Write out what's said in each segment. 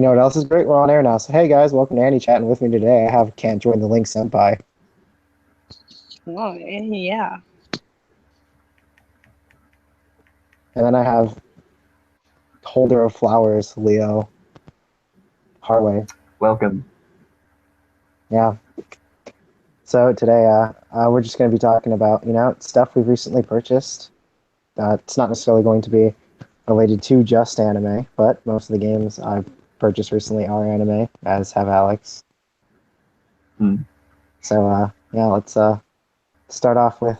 You know what else is great? We're on air now. So hey guys, welcome to Anichat, and with me today I have Can't Join the Link Senpai. Oh, yeah. And then I have Holder of Flowers, Leo Harway. Welcome. Yeah. So today we're just going to be talking about, stuff we've recently purchased. It's not necessarily going to be related to just anime, but most of the games I've purchased recently are anime, as have Alex. So let's start off with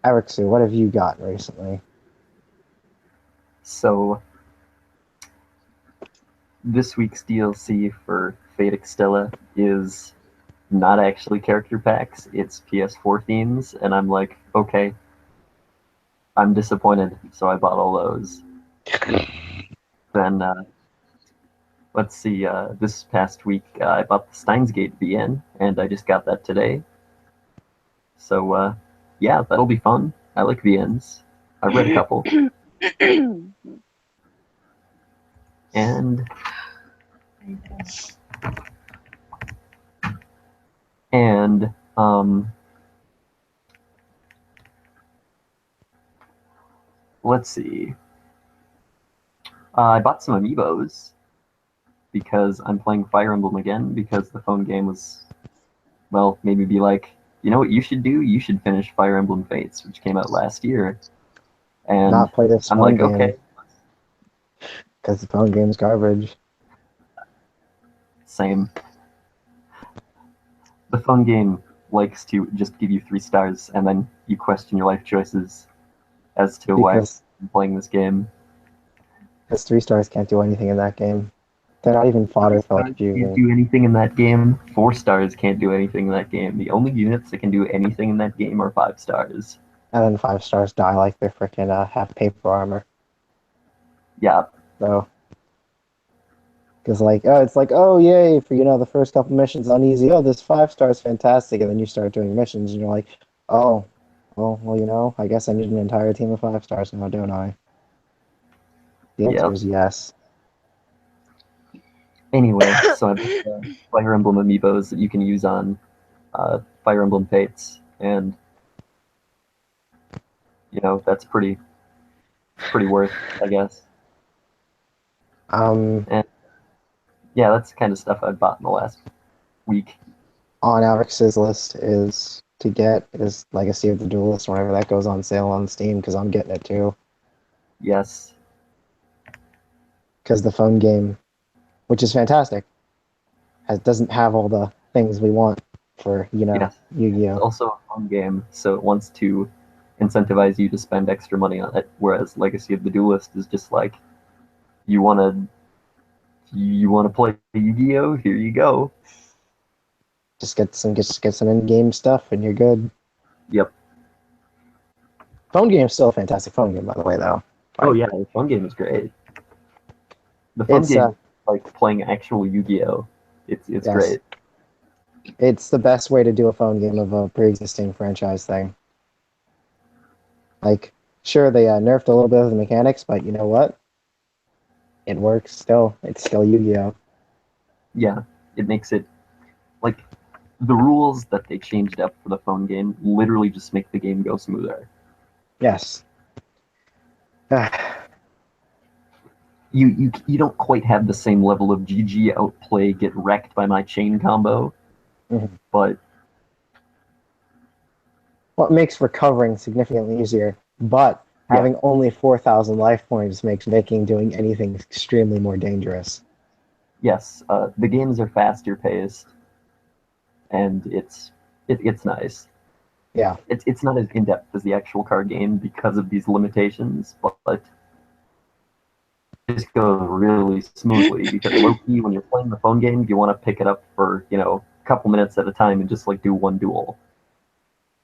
Ericsu. What have you got recently? So, this week's DLC for Fate Extella is not actually character packs, it's PS4 themes, and I'm like, okay, I'm disappointed, so I bought all those. Then, let's see, this past week I bought the Steins Gate VN, and I just got that today. So, yeah, that'll be fun. I like VNs. I've read a couple. And let's see. I bought some amiibos because I'm playing Fire Emblem again because the phone game was, well, made me be like, you know what you should do? You should finish Fire Emblem Fates, which came out last year. And Not play this I'm phone like, game. okay. Because the phone game's garbage. Same. The phone game likes to just give you 3 stars, and then you question your life choices as to why I'm playing this game. Because 3 stars can't do anything in that game. They're not even fodder for like Can't do anything in that game. 4 stars can't do anything in that game. The only units that can do anything in that game are 5 stars. And then 5 stars die like they're freaking half paper armor. Yeah. So, because it's like, oh yay, for the first couple missions on easy. Oh, this 5 stars fantastic, and then you start doing missions, and you're like, oh, well, I guess I need an entire team of 5 stars now, don't I? The answer is yes. Anyway, so I've got Fire Emblem amiibos that you can use on Fire Emblem Fates, and that's pretty worth, I guess. And yeah, that's the kind of stuff I've bought in the last week. On Alex's list is Legacy of the Duelist whenever that goes on sale on Steam, because I'm getting it too. Yes. Because the phone game, which is fantastic, doesn't have all the things we want for, Yu-Gi-Oh! It's also a phone game, so it wants to incentivize you to spend extra money on it, whereas Legacy of the Duelist is just like, you want to play Yu-Gi-Oh? Here you go. Just get some in-game stuff and you're good. Yep. Phone game is still a fantastic phone game, by the way, though. Oh yeah, the phone game is great. The phone game is like playing actual Yu-Gi-Oh! It's yes. Great. It's the best way to do a phone game of a pre-existing franchise thing. Like, sure, they nerfed a little bit of the mechanics, but you know what? It works still. It's still Yu-Gi-Oh! Yeah, it makes it, like, the rules that they changed up for the phone game literally just make the game go smoother. Yes. You don't quite have the same level of GG outplay, get wrecked by my chain combo, but... Well, it makes recovering significantly easier, but having only 4,000 life points makes doing anything extremely more dangerous. Yes, the games are faster paced, and it's nice. Yeah. It's not as in-depth as the actual card game because of these limitations, but it just goes really smoothly, because low-key, when you're playing the phone game, you want to pick it up for, a couple minutes at a time and just, like, do one duel.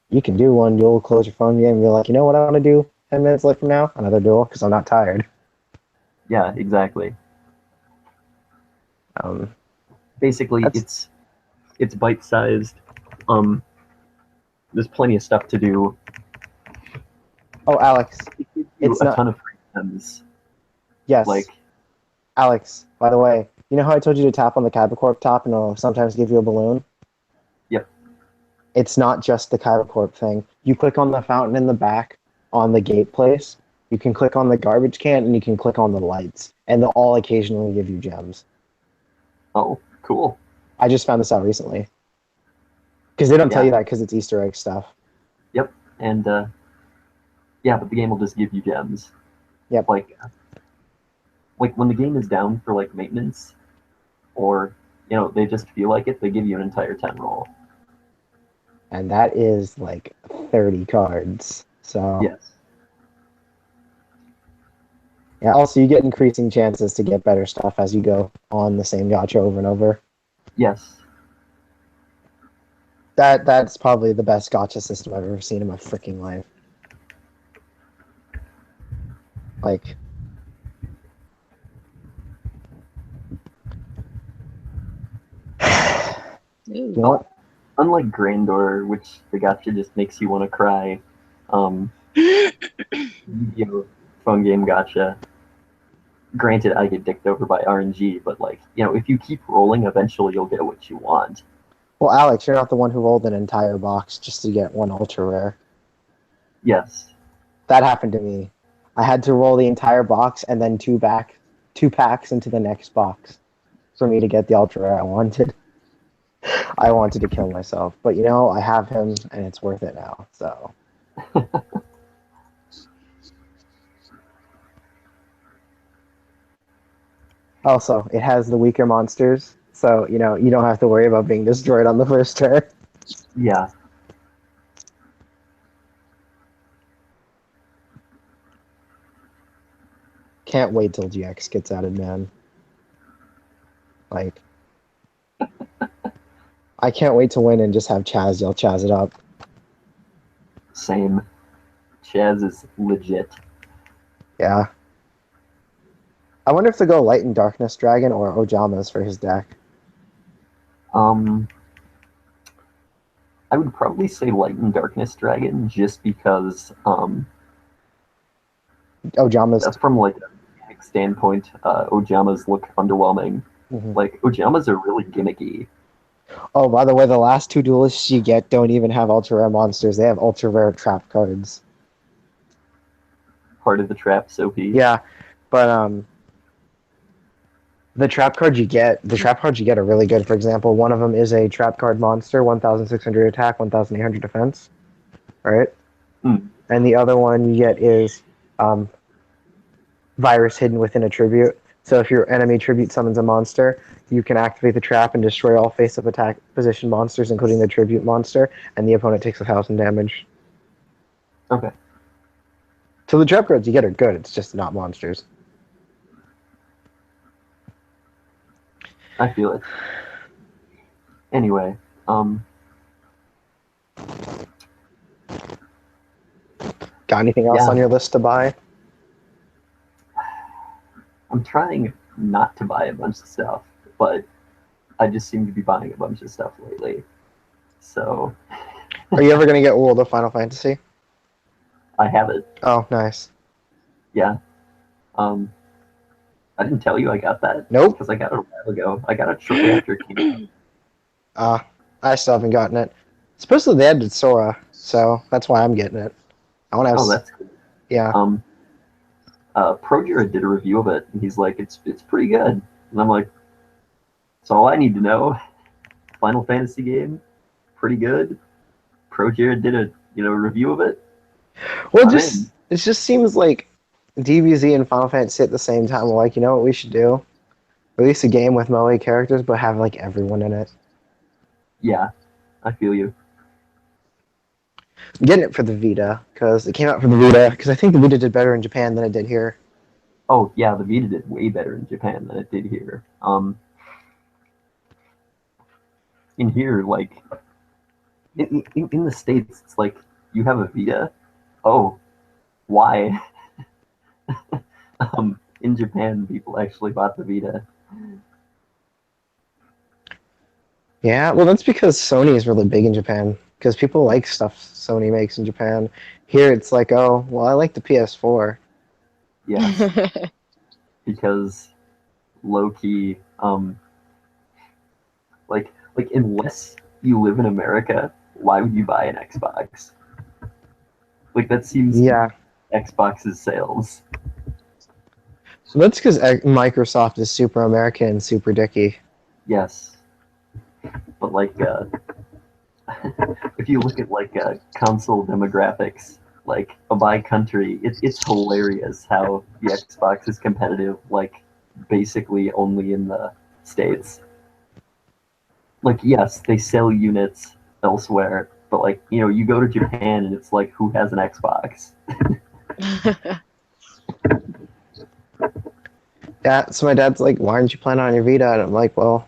You can do one duel, close your phone game, and be like, you know what I want to do 10 minutes left from now? Another duel, because I'm not tired. Yeah, exactly. Basically, it's bite-sized. There's plenty of stuff to do. Oh, Alex, it's a ton of free gems. Yes. Like, Alex, by the way, you know how I told you to tap on the Kybercorp top and it'll sometimes give you a balloon? Yep. It's not just the Kybercorp thing. You click on the fountain in the back on the gate place, you can click on the garbage can, and you can click on the lights, and they'll all occasionally give you gems. Oh, cool. I just found this out recently. Because they don't tell Yeah. you that because it's Easter egg stuff. Yep. And yeah, but the game will just give you gems. Yep. Like when the game is down for like maintenance, or they just feel like it, they give you an entire 10 roll. And that is like 30 cards. So Yes. yeah, also you get increasing chances to get better stuff as you go on the same gacha over and over. Yes. That's probably the best gacha system I've ever seen in my freaking life. Like you Ooh. know what? Unlike Grandor, which the gacha just makes you want to cry, Yu-Gi-Oh! Phone game gacha. Granted, I get dicked over by RNG, but if you keep rolling, eventually you'll get what you want. Well, Alex, you're not the one who rolled an entire box just to get one ultra rare. Yes. That happened to me. I had to roll the entire box and then two packs into the next box for me to get the ultra rare I wanted. I wanted to kill myself, but I have him and it's worth it now. So also, it has the weaker monsters, so you don't have to worry about being destroyed on the first turn. Yeah. Can't wait till GX gets added, man. Like, I can't wait to win and just have Chaz yell Chaz it up. Same. Chaz is legit. Yeah. I wonder if they go Light and Darkness Dragon or Ojamas for his deck. Um, I would probably say Light and Darkness Dragon just because, Ojamas. from like a mechanic standpoint, Ojamas look underwhelming. Mhm. Like Ojamas are really gimmicky. Oh, by the way, the last two duelists you get don't even have ultra rare monsters. They have ultra rare trap cards. Part of the trap, Soapy. Yeah, but the trap cards you get are really good. For example, one of them is a trap card monster, 1,600 attack, 1,800 defense. Right, Mm. and the other one you get is virus hidden within a tribute. So if your enemy tribute summons a monster, you can activate the trap and destroy all face-up attack position monsters, including the tribute monster, and the opponent takes 1,000 damage. Okay. So the trap cards you get are good. It's just not monsters. I feel it. Anyway, Got anything else on yeah, your list to buy? I'm trying not to buy a bunch of stuff, but I just seem to be buying a bunch of stuff lately. So Are you ever going to get World of Final Fantasy? I have it. Oh, nice. Yeah. Um, I didn't tell you I got that Nope. because I got it a while ago. I got it shortly after it came out. I still haven't gotten it. Supposedly they added Sora, so that's why I'm getting it. I want to have. Oh, that's cool. Yeah. Projera did a review of it, and he's like, it's pretty good. And I'm like, that's all I need to know. Final Fantasy game, pretty good. Projera did a review of it. Well, I'm in. it just seems like DBZ and Final Fantasy at the same time were like, you know what we should do? Release a game with Moe characters, but have like everyone in it. Yeah, I feel you. I'm getting it for the Vita because it came out for the Vita because I think the Vita did better in Japan than it did here. Oh yeah, the Vita did way better in Japan than it did here. In here, like in the States, it's like you have a Vita. Oh, why? In Japan, people actually bought the Vita. Yeah, well, that's because Sony is really big in Japan because people like stuff Sony makes in Japan. Here, it's like, oh, well, I like the PS4. Yes, because low key, like unless you live in America, why would you buy an Xbox? Like that seems to Yeah. be Xbox's sales. So that's because Microsoft is super American and super dicky. Yes, but like if you look at like console demographics, like by country, it's hilarious how the Xbox is competitive. Like basically only in the States. Like yes, they sell units elsewhere, but like you go to Japan and it's like who has an Xbox? Yeah, so my dad's like, why aren't you playing on your Vita? And I'm like, well,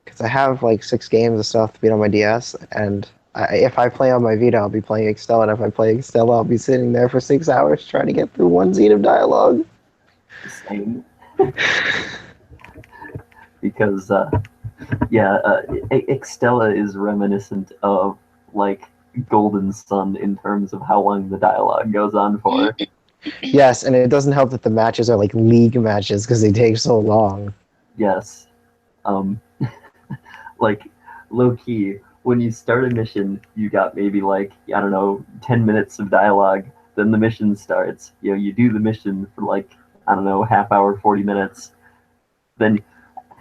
because I have like 6 games of stuff to beat on my DS, and if I play on my Vita, I'll be playing Excel, and if I play Excel, I'll be sitting there for 6 hours trying to get through one scene of dialogue. Same. Because yeah, Extella is reminiscent of like Golden Sun in terms of how long the dialogue goes on for. Yes, and it doesn't help that the matches are like league matches because they take so long. Yes. Um, like low key, when you start a mission, you got maybe like I don't know, 10 minutes of dialogue. Then the mission starts. You do the mission for like I don't know, half hour, 40 minutes. Then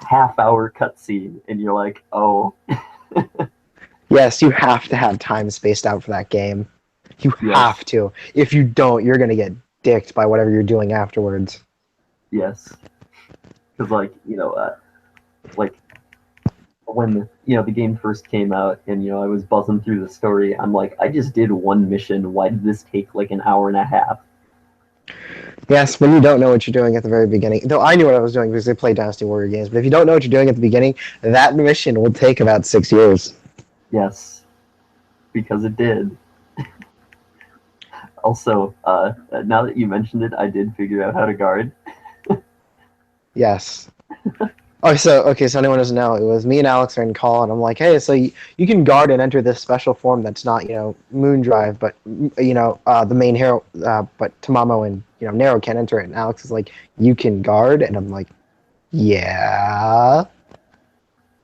half-hour cutscene, and you're like, oh, Yes, you have to have time spaced out for that game. You yes, have to. If you don't, you're gonna get dicked by whatever you're doing afterwards. yes, because like like when the game first came out, and I was buzzing through the story. I'm like, I just did one mission. Why did this take like an hour and a half? Yes, when you don't know what you're doing at the very beginning. Though I knew what I was doing because I played Dynasty Warrior games. But if you don't know what you're doing at the beginning, that mission will take about 6 years. Yes, because it did. Also, now that you mentioned it, I did figure out how to guard. Yes. Oh, so okay. So anyone doesn't know, it was me and Alex are in call, and I'm like, hey, so you can guard and enter this special form that's not Moon Drive, but the main hero, but Tamamo and Nero can't enter it. And Alex is like, you can guard, and I'm like, yeah.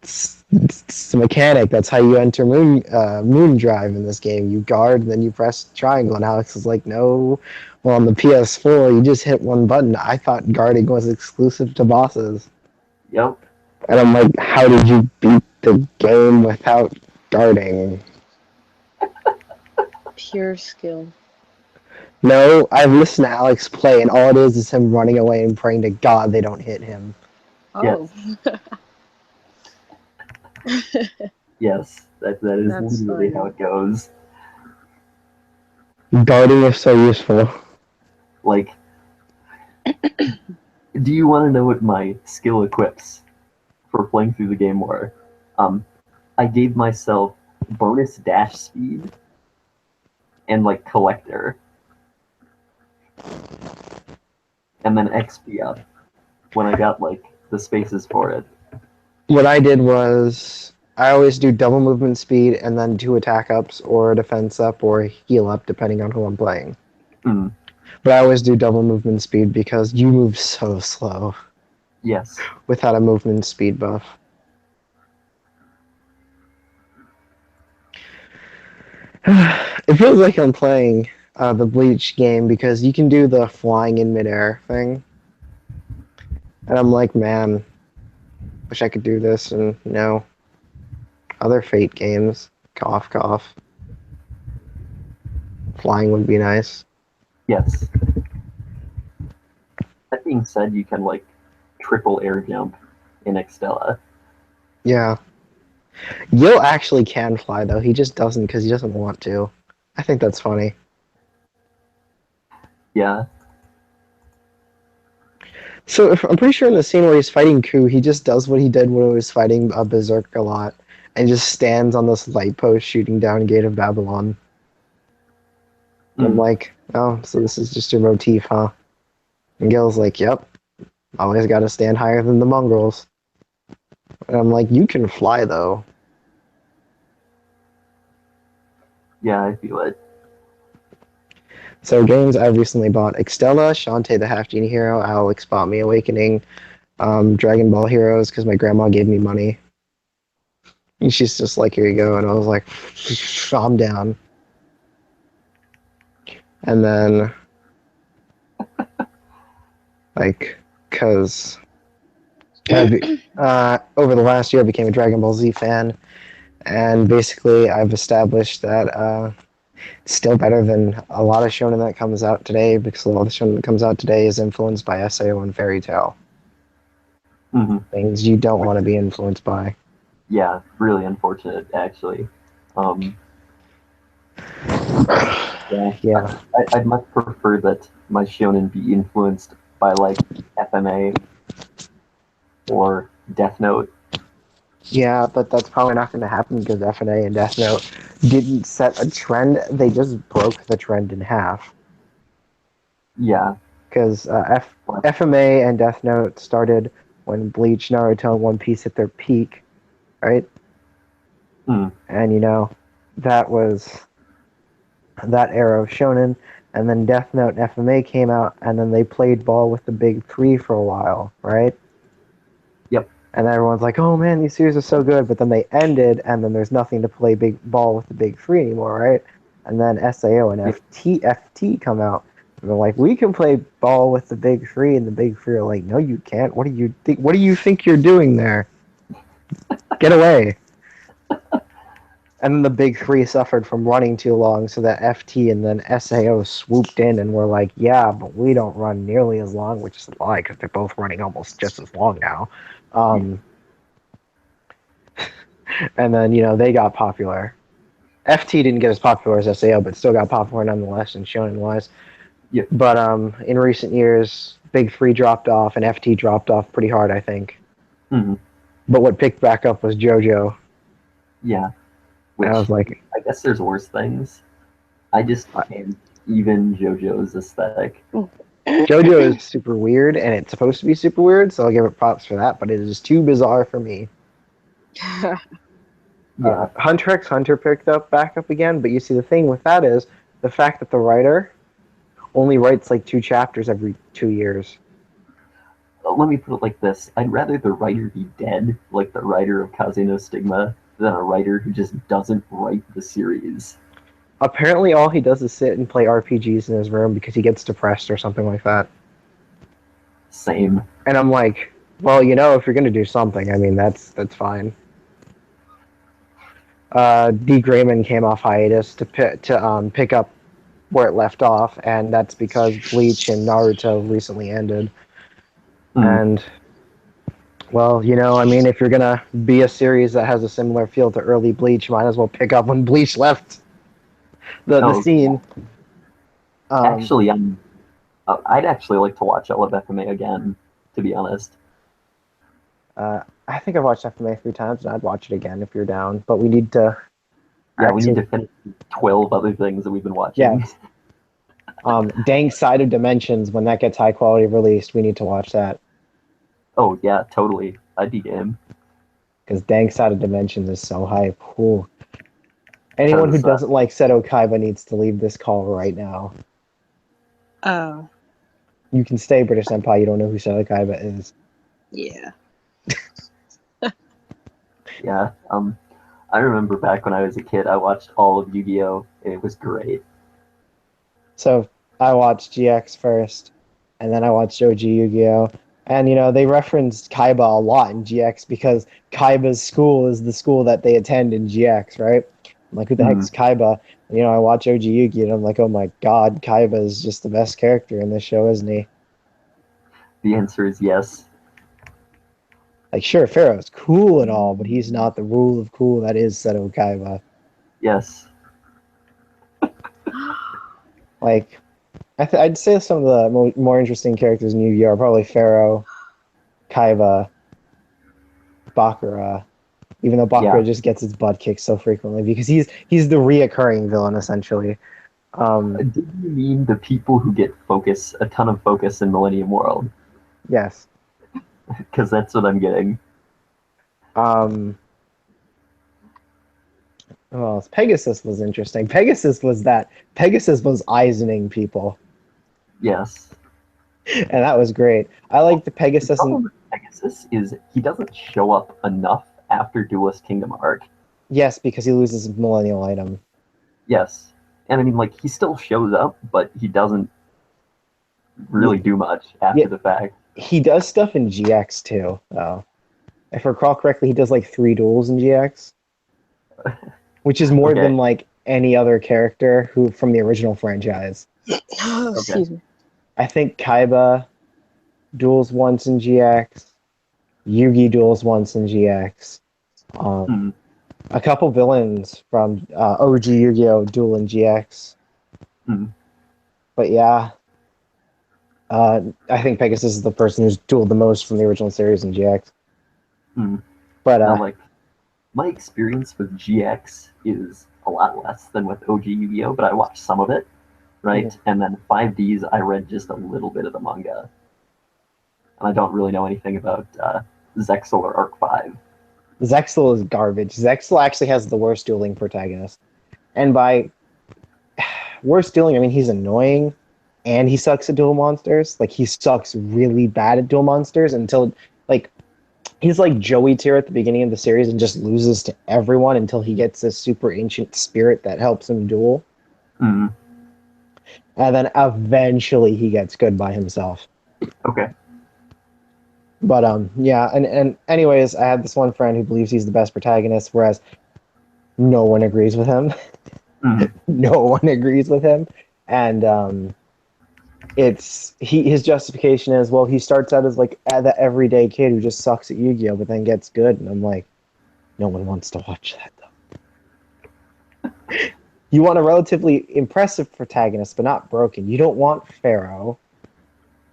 It's a mechanic. That's how you enter Moon Drive in this game. You guard, and then you press triangle. And Alex is like, no. Well, on the PS4, you just hit one button. I thought guarding was exclusive to bosses. Yep. And I'm like, how did you beat the game without guarding? Pure skill. No, I've listened to Alex play, and all it is him running away and praying to God they don't hit him. Oh. Yes, that is That's literally fun. how it goes. Guarding is so useful. Like, do you want to know what my skill equips for playing through the game were? I gave myself bonus dash speed and like collector, and then XP up when I got like the spaces for it. What I did was I always do double movement speed and then 2 attack ups or a defense up or a heal up depending on who I'm playing. Mm, But I always do double movement speed because you move so slow yes. without a movement speed buff. It feels like I'm playing the Bleach game because you can do the flying in midair thing. And I'm like, man, wish I could do this. And other Fate games, cough, cough. Flying would be nice. Yes. That being said, you can like triple air jump in Extella. Yeah. Gil actually can fly, though. He just doesn't because he doesn't want to. I think that's funny. Yeah. So I'm pretty sure in the scene where he's fighting Ku, he just does what he did when he was fighting Berserk a lot, and just stands on this light post shooting down Gate of Babylon. And I'm Mm. like, oh, so this is just your motif, huh? And Gil's like, yep, always got to stand higher than the mongrels. And I'm like, you can fly, though. Yeah, I feel it. So games I've recently bought: Extella, Shantae the Half Genie Hero, Alex bought me Awakening, Dragon Ball Heroes because my grandma gave me money. And she's just like, here you go. And I was like, I'm down. And then, like, because over the last year, I became a Dragon Ball Z fan. And basically, I've established that it's still better than a lot of shonen that comes out today because a lot of the shonen that comes out today is influenced by SAO and Fairy Tail. Hmm. Things you don't want to be influenced by. Yeah, really unfortunate, actually. Um, yeah, Yeah. I'd much prefer that my shonen be influenced by like FMA or Death Note. Yeah, but that's probably not going to happen because FNA and Death Note didn't set a trend. They just broke the trend in half. Yeah, Because but, FMA and Death Note started when Bleach, Naruto, and One Piece hit their peak, right? mm, And that was that era of shonen. And then Death Note and FMA came out, and then they played ball with the big three for a while, right? yep, And everyone's like, "Oh man, these series are so good," but then they ended, and then there's nothing to play big ball with the big three anymore, right? And then SAO and yep. FT come out, and they're like, "We can play ball with the big three," and the big three are like, "No, you can't. What do you think? What do you think you're doing there? Get away!" And then the big three suffered from running too long, so that FT and then SAO swooped in and were like, "Yeah, but we don't run nearly as long," which is a lie because they're both running almost just as long now. Yeah, Um, and then they got popular. FT didn't get as popular as SAO, but still got popular nonetheless and shonen wise. yep. But in recent years, Big Three dropped off and FT dropped off pretty hard, I think. Hmm. But what picked back up was JoJo, Yeah, and I which was like, I guess there's worse things. I just can't even JoJo's aesthetic. JoJo is super weird, and it's supposed to be super weird, so I'll give it props for that. But it is too bizarre for me. Yeah, Hunter x Hunter picked up back up again, but you see the thing with that is the fact that the writer only writes like 2 chapters every 2 years. let me put it like this: I'd rather the writer be dead, like the writer of Kaze no Stigma, than a writer who just doesn't write the series. Apparently, all he does is sit and play RPGs in his room because he gets depressed or something like that. Same. And I'm like, well, if you're gonna do something, I mean, that's fine. D. Grayman came off hiatus to pick up where it left off, and that's because Bleach and Naruto recently ended. Mm. And well, I mean, if you're gonna be a series that has a similar feel to early Bleach, might as well pick up when Bleach left the Oh, scene. Um, actually, I'd actually like to watch LFMA again, to be honest. I think I've watched FMA 3 times, and I'd watch it again if you're down. But we need to Yeah, we need actually, to finish 12 other things that we've been watching. yes. Dang Side of Dimensions, when that gets high quality released, we need to watch that Oh, yeah, totally. I'd be game. because Dang Side of Dimensions is so hype. Whew. Anyone who Because, doesn't like Seto Kaiba needs to leave this call right now. Oh, You can stay, British Senpai. You don't know who Seto Kaiba is. yeah. yeah, I remember back when I was a kid, I watched all of Yu-Gi-Oh! And it was great. So I watched GX first, and then I watched OG Yu-Gi-Oh! And they referenced Kaiba a lot in GX because Kaiba's school is the school that they attend in GX, right? I'm like, who the Mm. heck's Kaiba? And, I watch OG Yu-Gi, and I'm like, oh my god, Kaiba is just the best character in this show, isn't he? The answer is yes. Like, sure, Pharaoh's cool and all, but he's not the rule of cool that is Seto Kaiba. Yes. Like, I'd say some of the more interesting characters in Yu-Gi-Oh! Are probably Pharaoh, Kaiba, Bakura, even though Yeah. Bakura just gets his butt kicked so frequently because he's the reoccurring villain essentially. Did you mean the people who get a ton of focus in Millennium World? Yes. Because that's what I'm getting. Um, well, Pegasus was interesting. Pegasus was Eisening people, Yes. and that was great. I like the The Pegasus and problem Pegasus is he doesn't show up enough after Duelist Kingdom arc. Yes, because he loses his millennial item. Yes, and I mean like he still shows up, but he doesn't really do much Yeah, after the fact. he does stuff in GX too. If I recall correctly, he does like 3 duels in GX, which is more Okay, than like any other character who from the original franchise. Oh, okay. excuse me. I think Kaiba duels once in GX. Yugi duels once in GX. Hmm. A couple villains from OG Yu-Gi-Oh! Duel in GX. Hmm. But yeah, I think Pegasus is the person who's dueled the most from the original series in GX. Hmm. But Now, like my experience with GX is a lot less than with OG Yu-Gi-Oh, but I watched some of it, right? And then 5Ds, I read just a little bit of the manga, and I don't really know anything about Zexal or Arc 5. Zexal is garbage. Zexal actually has the worst dueling protagonist. And by worst dueling, I mean he's annoying and he sucks at duel monsters. Like he sucks really bad at duel monsters until like he's like Joey tier at the beginning of the series and just loses to everyone until he gets this super ancient spirit that helps him duel. Hmm. And then eventually he gets good by himself. Okay. But yeah, and anyways, I had this one friend who believes he's the best protagonist, whereas no one agrees with him. Hmm. No one agrees with him. And his justification is, well, he starts out as like the everyday kid who just sucks at Yu-Gi-Oh, but then gets good. And I'm like, no one wants to watch that though. You want a relatively impressive protagonist, but not broken. You don't want Pharaoh,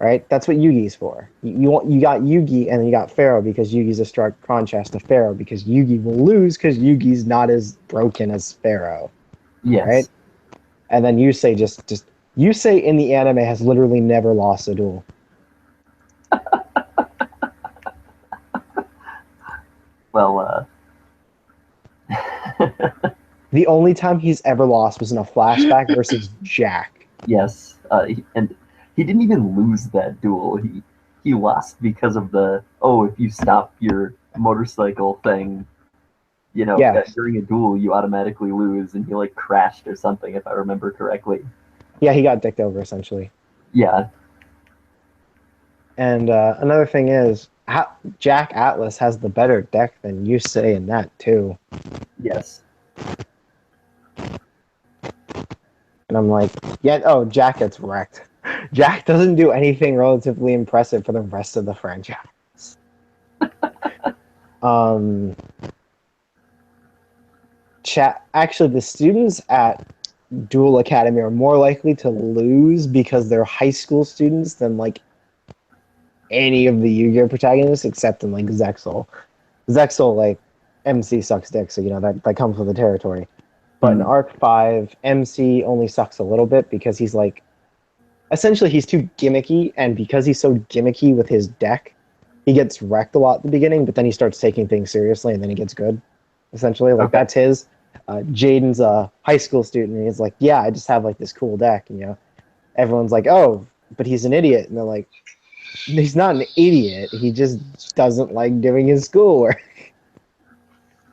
right? That's what Yugi's for. You got Yugi and then you got Pharaoh because Yugi's a stark contrast to Pharaoh because Yugi will lose because Yugi's not as broken as Pharaoh, right? Yes. And then you say just you say in the anime has literally never lost a duel. Well, The only time he's ever lost was in a flashback versus Jack. yes, and he didn't even lose that duel. He lost because of the if you stop your motorcycle thing, Yes. during a duel you automatically lose, and he like crashed or something if I remember correctly. Yeah, he got dicked over essentially. Yeah. And another thing is, Jack Atlas has the better deck than you say in that too. Yes. And I'm like, yeah, oh, Jack gets wrecked. Jack doesn't do anything relatively impressive for the rest of the franchise. Um, actually, the students at Duel Academy are more likely to lose because they're high school students than like any of the Yu-Gi-Oh protagonists except in like Zexal. Zexal, like MC sucks dick, so that comes with the territory. But in Mm. Arc 5, MC only sucks a little bit because he's like essentially he's too gimmicky, and because he's so gimmicky with his deck, he gets wrecked a lot at the beginning, but then he starts taking things seriously and then he gets good. Essentially, like Okay. that's his. Jaden's a high school student, and he's like, "Yeah, I just have like this cool deck," and everyone's like, "Oh, but he's an idiot," and they're like, "He's not an idiot. He just doesn't like doing his schoolwork."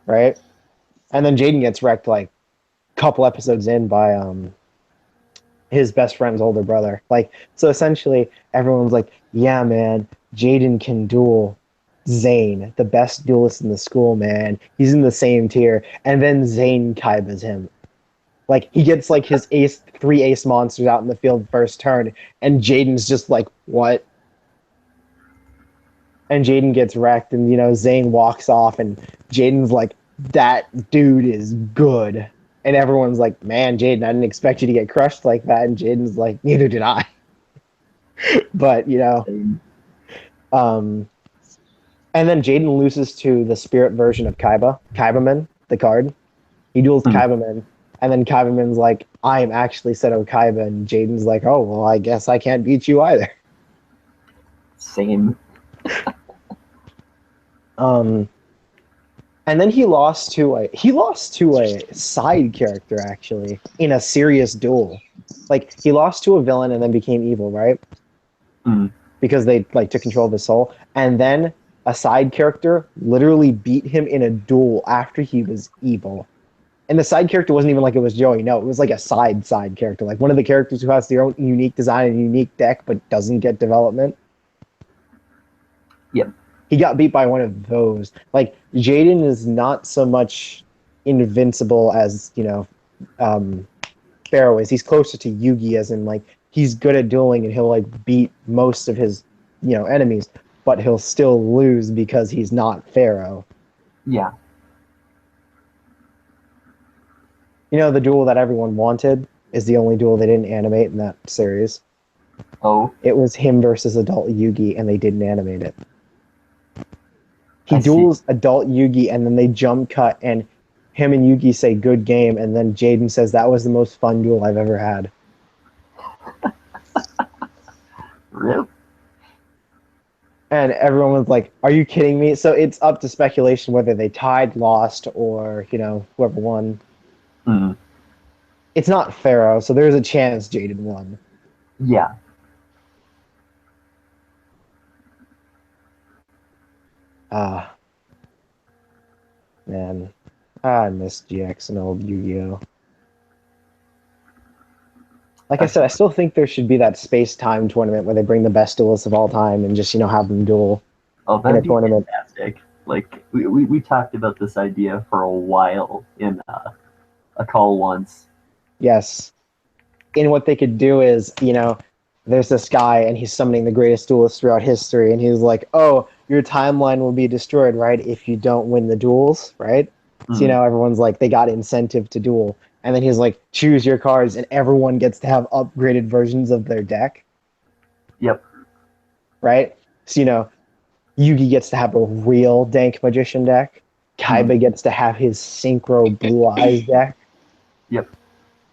Right? And then Jaden gets wrecked like a couple episodes in by his best friend's older brother. Like, so essentially, everyone's like, "Yeah, man, Jaden can duel Zane, the best duelist in the school, man. He's in the same tier." And then Zane Kaibas him. Like, he gets like his three ace monsters out in the field first turn, and Jaden's just like, "What?" And Jaden gets wrecked, and Zane walks off, and Jaden's like, "That dude is good." And everyone's like, "Man, Jaden, I didn't expect you to get crushed like that." And Jaden's like, "Neither did I." But um, and then Jaden loses to the spirit version of Kaibaman, the card. He duels Mm. Kaibaman, and then Kaibaman's like, "I am actually Seto Kaiba," and Jaden's like, "Oh well, I guess I can't beat you either." Same. Um, and then he lost to a side character actually in a serious duel. Like he lost to a villain and then became evil, right? Mm. Because they like took control of his soul, and then a side character literally beat him in a duel after he was evil. And the side character wasn't even like it was Joey. No, it was like a side character, like one of the characters who has their own unique design and unique deck, but doesn't get development. Yep. He got beat by one of those. Like Jaden is not so much invincible as Pharaoh is. He's closer to Yugi, as in like he's good at dueling and he'll like beat most of his enemies, but he'll still lose because he's not Pharaoh. Yeah. The duel that everyone wanted is the only duel they didn't animate in that series. Oh, It was him versus adult Yugi, and they didn't animate it. He I see. duels adult Yugi, and then they jump cut, and him and Yugi say "good game," and then Jaden says that was the most fun duel I've ever had. Really? And everyone was like, "Are you kidding me?" So it's up to speculation whether they tied, lost, or whoever won. Mm. It's not Pharaoh, so there's a chance Jaden won. Yeah. Ah, man, I miss GX and old Yu-Gi-Oh. Like I said, I still think there should be that space-time tournament where they bring the best duelists of all time and just have them duel Oh, in a that'd be tournament. fantastic. Like we talked about this idea for a while in a call once. Yes. And what they could do is, there's this guy and he's summoning the greatest duelist throughout history, and he's like, "Oh, your timeline will be destroyed, right, if you don't win the duels, right?" So, Mm. everyone's like, they got incentive to duel. And then he's like, "Choose your cards," and everyone gets to have upgraded versions of their deck, Yep. right? So, Yugi gets to have a real Dank Magician deck. Mm. Kaiba gets to have his Synchro Blue Eyes deck, Yep.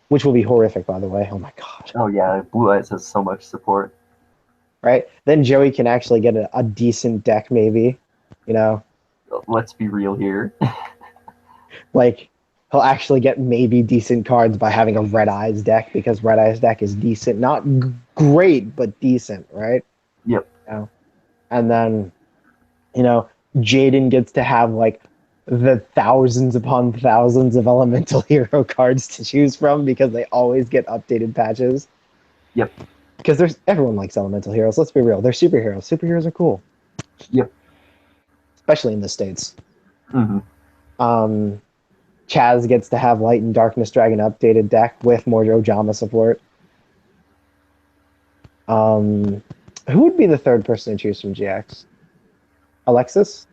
which will be horrific, by the way. Oh my god. Oh yeah, Blue Eyes has so much support. Right? Then Joey can actually get a decent deck, maybe. Let's be real here. Like he'll actually get maybe decent cards by having a Red Eyes deck, because Red Eyes deck is decent, not great, but decent, right? Yep. And then, Jaden gets to have like the thousands upon thousands of elemental hero cards to choose from because they always get updated patches. Yep. Because everyone likes elemental heroes. Let's be real. They're superheroes. Superheroes are cool. Yep. Especially in the States. Mm-hmm. Chaz gets to have Light and Darkness Dragon updated deck with more Ojama support. Who would be the third person to choose from GX? Alexis?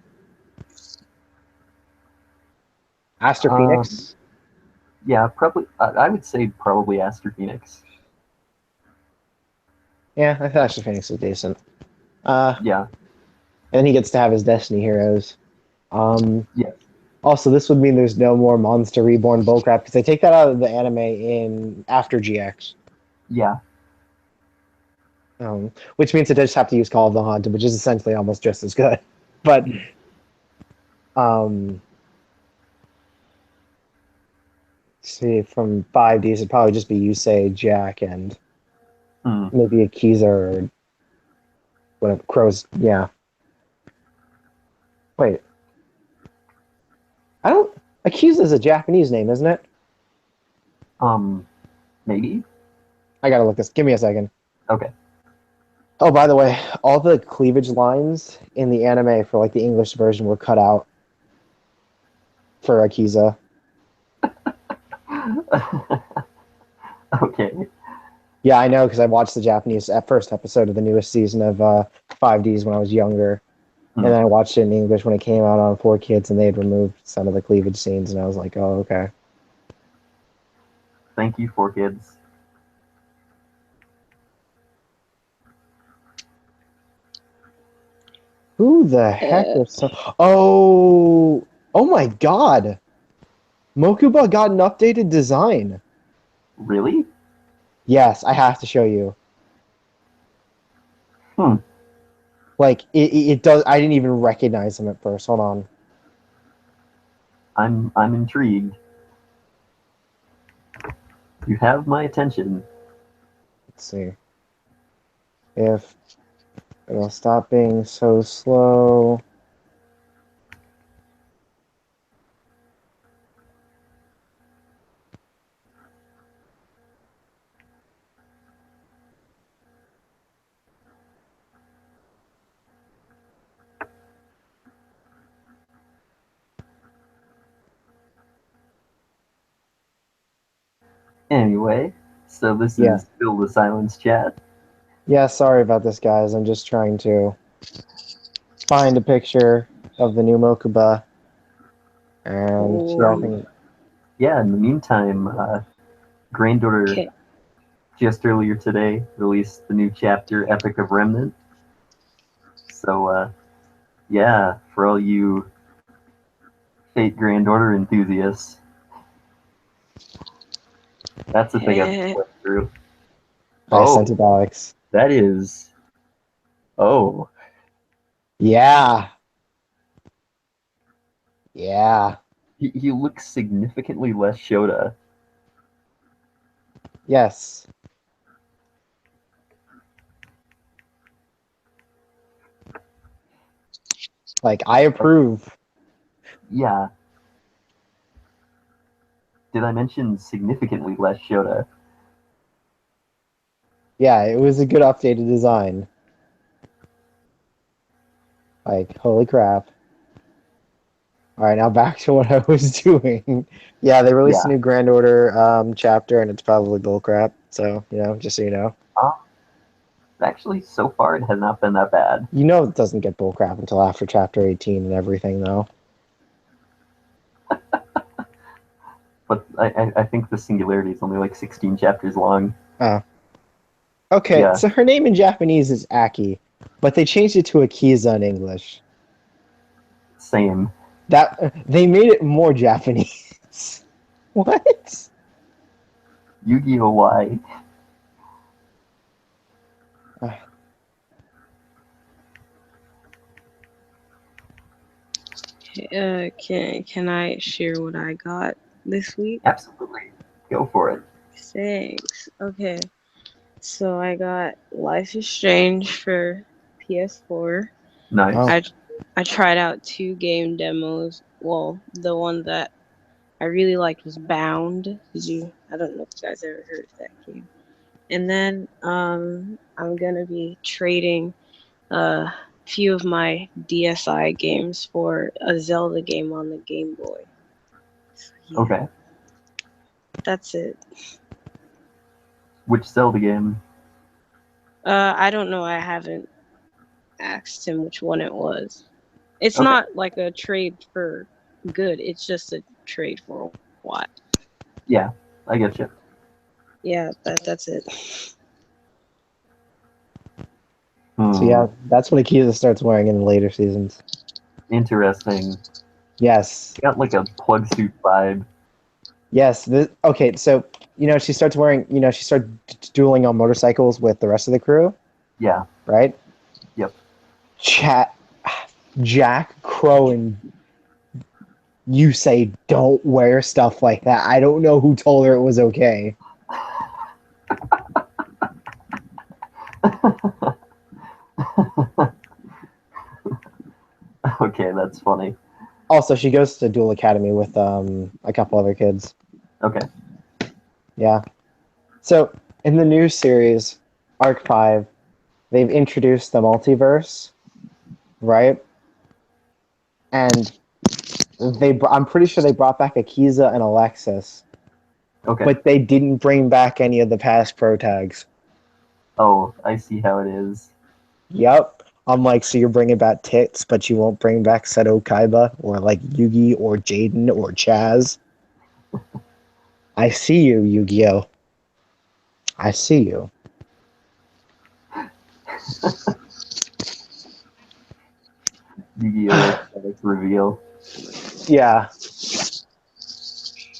Aster Phoenix? Yeah, probably. I would say probably Aster Phoenix. Yeah, I thought Aster Phoenix is decent. Yeah. And he gets to have his Destiny heroes. Yeah. Also, this would mean there's no more Monster Reborn bullcrap because they take that out of the anime in after GX. Yeah. Which means they just have to use Call of the Haunted, which is essentially almost just as good. But see, from 5Ds, it'd probably just be Yusei, Jack, and maybe Akiza or whatever. Crow's, yeah. Wait. Akiza is a Japanese name, isn't it? Maybe. I gotta look this. Give me a second. Okay. Oh, by the way, all the cleavage lines in the anime for like the English version were cut out for Akiza. Okay. Yeah, I know because I watched the Japanese first episode of the newest season of 5Ds when I was younger, and then I watched it in English when it came out on 4Kids, and they had removed some of the cleavage scenes, and I was like, oh, okay. Thank you, 4Kids. Who the heck is so? Oh my God! Mokuba got an updated design. Really? Yes, I have to show you. Like it does. I didn't even recognize him at first. Hold on. I'm intrigued. You have my attention. Let's see. If it'll stop being so slow. Anyway, so this Yeah. is Fill the Silence chat. Yeah, sorry about this, guys. I'm just trying to find a picture of the new Mokuba. And yeah, I Oh, think Yeah, in the meantime, granddaughter okay. just earlier today released the new chapter, Epic of Remnant. So, yeah, for all you Fate granddaughter enthusiasts, that's the thing I've Eh, went through. I sent Oh, it to Alex. that is. Oh, Yeah. Yeah. he looks significantly less Shota. Yes. Like, I approve. Yeah. Did I mention significantly less Shota? Yeah, it was a good updated design. Like, holy crap. All right, now back to what I was doing. Yeah, they released a Yeah. new Grand Order chapter, and it's probably bullcrap. So, just so you know. Uh, Actually, so far it has not been that bad. You know it doesn't get bullcrap until after chapter 18 and everything, though. But I think the Singularity is only like 16 chapters long. Oh. Okay, Yeah, so her name in Japanese is Aki, but they changed it to Akiza in English. same. That they made it more Japanese. What? Yu-Gi-Oh! Y. can I share what I got this week? Absolutely. Go for it. Thanks. Okay, so I got Life is Strange for PS4. Nice. Oh, I tried out 2 game demos. Well, the one that I really liked was Bound. I don't know if you guys ever heard of that game. And then I'm gonna be trading a few of my DSi games for a Zelda game on the Game Boy. So, yeah, Okay. that's it. Which Zelda game? I don't know. I haven't asked him which one it was. It's Okay. not like a trade for good. It's just a trade for what? Yeah, I get you. Yeah, that's it. so Hmm. yeah, that's what Akiza starts wearing in the later seasons. Interesting. Yes, Got like a plug suit vibe. yes. Okay, so she starts wearing. She starts dueling on motorcycles with the rest of the crew, Yeah. right? Yep. Chat, Jack, Crow, and you say don't wear stuff like that. I don't know who told her it was okay. Okay, that's funny. Also, she goes to Duel Academy with a couple other kids. Okay. Yeah. So in the new series, Arc 5, they've introduced the multiverse, right? And I'm pretty sure they brought back Akiza and Alexis, Okay. but they didn't bring back any of the past pro tags. Oh, I see how it is. Yep. I'm like, so you're bringing back Tits, but you won't bring back Seto Kaiba or like Yugi or Jaden or Chaz. I see you, Yu-Gi-Oh. I see you. Yu-Gi-Oh! Aesthetic reveal. Yeah.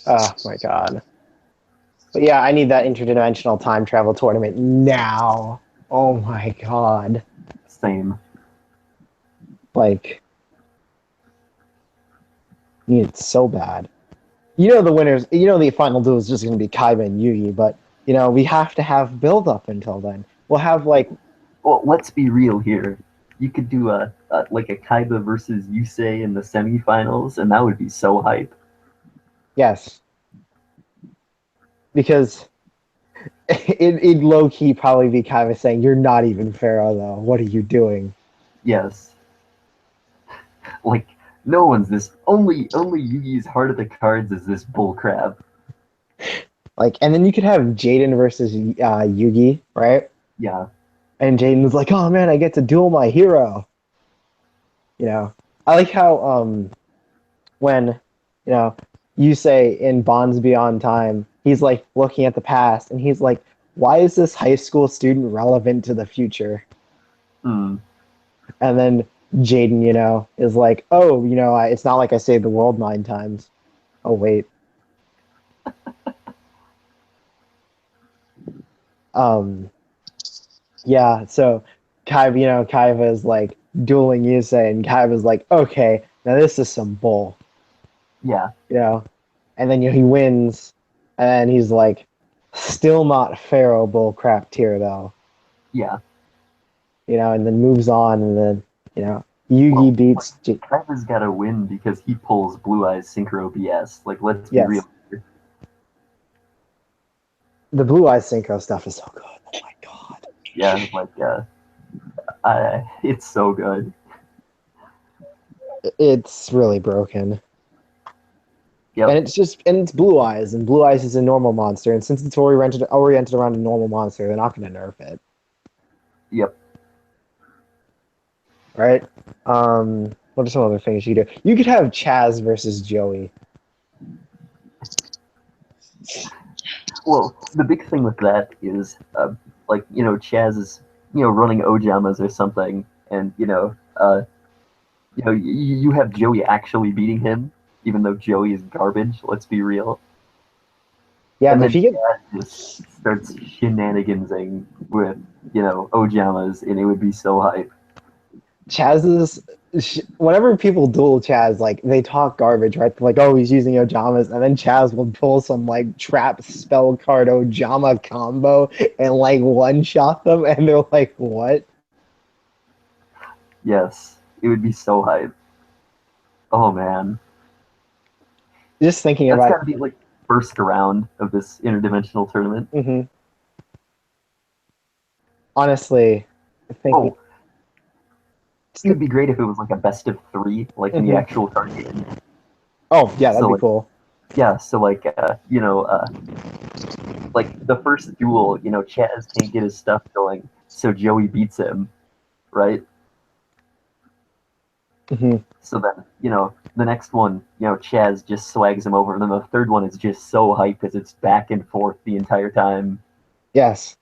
Oh my god. But yeah, I need that interdimensional time travel tournament now. Oh my god. Same. Like, need it so bad. The winners, the final duel is just going to be Kaiba and Yugi, but, we have to have build up until then. We'll have, like, Well, let's be real here. You could do a like a Kaiba versus Yusei in the semifinals, and that would be so hype. yes. Because it'd low key probably be Kaiba saying, "You're not even Pharaoh, though. What are you doing?" Yes. Like no one's this. Only Yugi's heart of the cards is this bullcrap. Like, and then you could have Jaden versus Yugi, right? Yeah. And Jaden was like, "Oh man, I get to duel my hero." You know, I like how when you say in Bonds Beyond Time, he's like looking at the past, and he's like, "Why is this high school student relevant to the future?" Mm. And then Jaden, is like, "Oh, it's not like I saved the world 9 times." Oh wait, um, yeah. So Kaiba is like dueling Yusei, and Kaiba's like, "Okay, now this is some bull," Yeah. you know. And then he wins, and then he's like, "Still not Pharaoh bull crap tier though," Yeah. and then moves on, and then Yugi Well, beats. Kaiba's got to win because he pulls Blue Eyes Synchro BS. Like, let's be real Yes, here. the Blue Eyes Synchro stuff is so good. Oh my god. Yeah, like, it's so good. It's really broken. And Yep. it's Blue Eyes, and Blue Eyes is a normal monster, and since it's oriented around a normal monster, they're not going to nerf it, Yep. right? What are some other things you could do? You could have Chaz versus Joey. Well, the big thing with that is, like, Chaz is, running Ojamas or something, and, you have Joey actually beating him, even though Joey is garbage, let's be real. Yeah, And but if then you get Chaz just starts shenanigansing with, Ojamas, and it would be so hype. Chaz's, whenever people duel Chaz, like they talk garbage, right? They're like, oh, he's using Ojamas, and then Chaz will pull some like trap spell card Ojama combo and like one shot them, and they're like, what? Yes, it would be so hype. Oh man, Just thinking that's got about to be like first round of this interdimensional tournament. it. Honestly, thinking. Oh, it would be great if it was like a best of three, like in the Mhm. actual card game. Oh yeah, that'd So be like, cool. yeah, so like, like the first duel, Chaz can't get his stuff going, so Joey beats him, right? Hmm. So then, the next one, Chaz just swags him over, and then the third one is just so hype because it's back and forth the entire time Yes.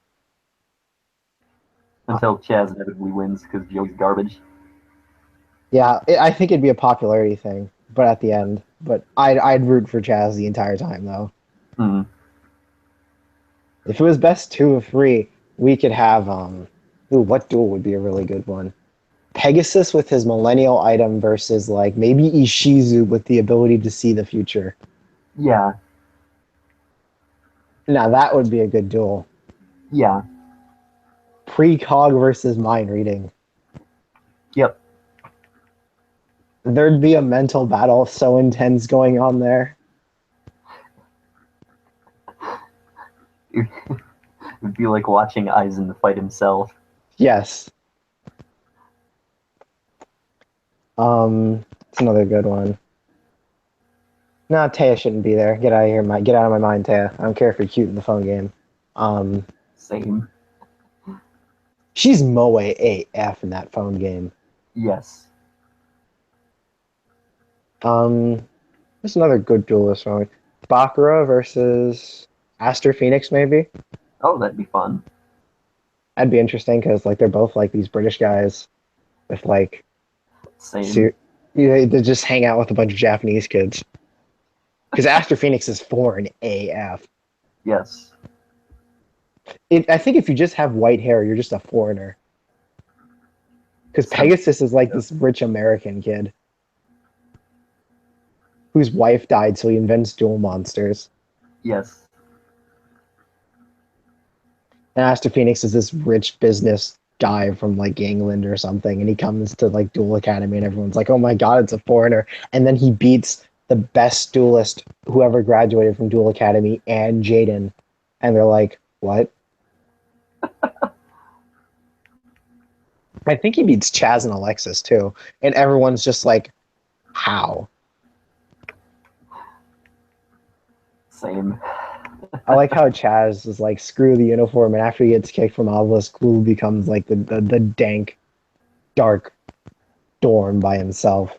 until Chaz inevitably wins because Joey's garbage. Yeah, I think it'd be a popularity thing, but at the end, but I'd root for Chaz the entire time though. Mm, If it was best 2 of 3, we could have ooh, what duel would be a really good one? Pegasus with his millennial item versus like maybe Ishizu with the ability to see the future. yeah, Now that would be a good duel. yeah, Precog versus mind reading. yep. There'd be a mental battle so intense going on there. It would be like watching Aizen fight himself. Yes. It's another good one. No, Taya shouldn't be there. Get out of here, get out of my mind, Taya. I don't care if you're cute in the phone game. Um, Same. she's Moe AF in that phone game. Yes. There's another good duelist one. Bakura versus Aster Phoenix, maybe. Oh, that'd be fun. That'd be interesting because like they're both like these British guys with like Same. ser- they just hang out with a bunch of Japanese kids. Because Aster Phoenix is foreign AF. Yes. I think if you just have white hair, you're just a foreigner. Because Sounds Pegasus is like good. this rich American kid whose wife died, so he invents dual monsters. Yes. And Aster Phoenix is this rich business guy from like England or something, and he comes to like Duel Academy, and everyone's like, "Oh my god, it's a foreigner!" And then he beats the best duelist who ever graduated from Duel Academy and Jaden, and they're like, "What?" I think he beats Chaz and Alexis too, and everyone's just like, "How?" Same. I like how Chaz is like, screw the uniform, and after he gets kicked from Obelisk, Clue becomes like the dank, dark Dorm by himself.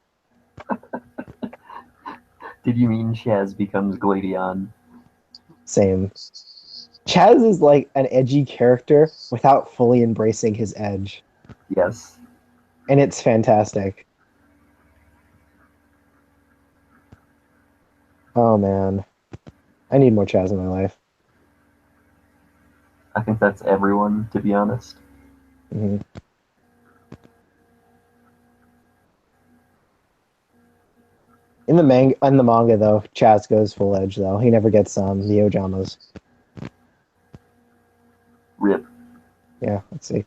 Did you mean Chaz becomes Gladion? Same. Chaz is like an edgy character without fully embracing his edge, Yes. and it's fantastic. Oh man, I need more Chaz in my life. I think that's everyone, to be honest. hmm in the manga though, Chaz goes full edge though. He never gets the Ojamas. Rip. Yeah, let's see.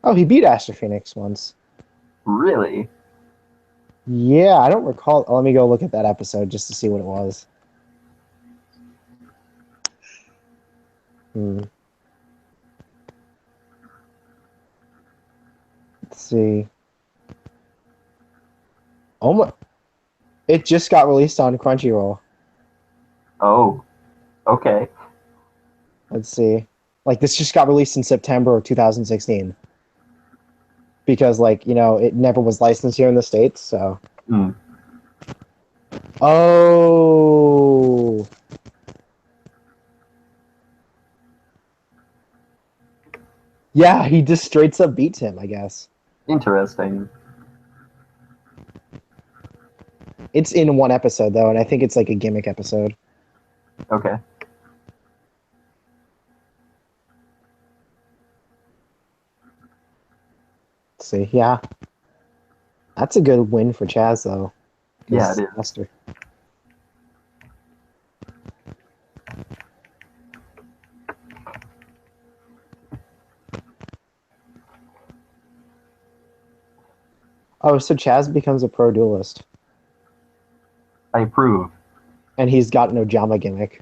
Oh, he beat Astro Phoenix once. Really? Yeah, I don't recall. Oh, let me go look at that episode just to see what it was. Hmm. Let's see. Oh my! It just got released on Crunchyroll. Oh, okay. Let's see. Like this just got released in September of 2016 because it never was licensed here in the States, so. Hmm. Oh. Yeah, he just straight up beats him, I guess. Interesting. It's in one episode though, and I think it's like a gimmick episode. Okay. Let's see. Yeah. That's a good win for Chaz though. Yeah, it Because is. Lester. Oh, so Chaz becomes a pro duelist. I approve. And he's got no Jama gimmick.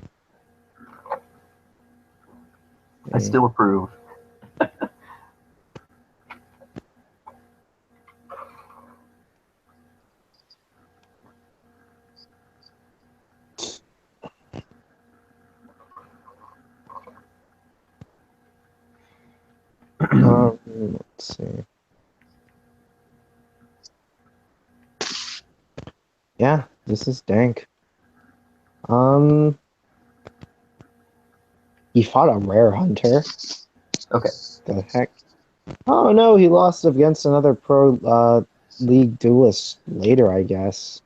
I still approve. Let's see. Yeah, this is dank. Um, he fought a rare hunter. Okay. The heck? Oh no, he lost against another pro league duelist later, I guess.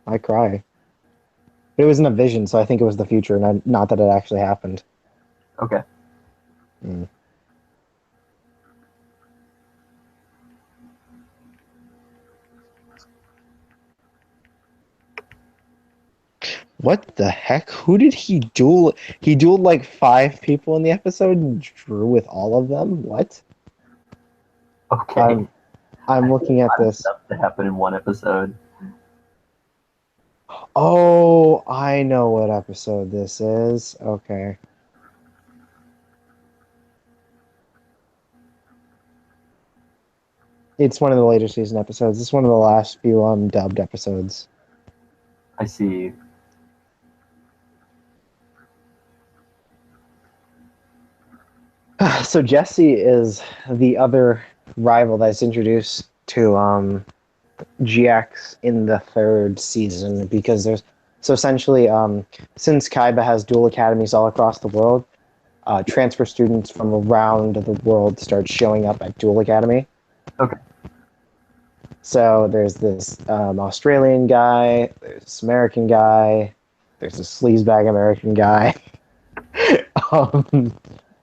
I cry. But it was in a vision, so I think it was the future, not that it actually happened. Okay. Hmm. What the heck? Who did he duel? He dueled like 5 people in the episode and drew with all of them? What? Okay. I'm A looking at lot of this. stuff to happen in one episode. Oh, I know what episode this is. Okay. It's one of the later season episodes. It's one of the last few dubbed episodes. I see. So Jesse is the other rival that's introduced to GX in the third season because there's so essentially since Kaiba has dual academies all across the world, transfer students from around the world start showing up at Dual Academy. Okay. So there's this Australian guy, there's this American guy, there's this sleazebag American guy.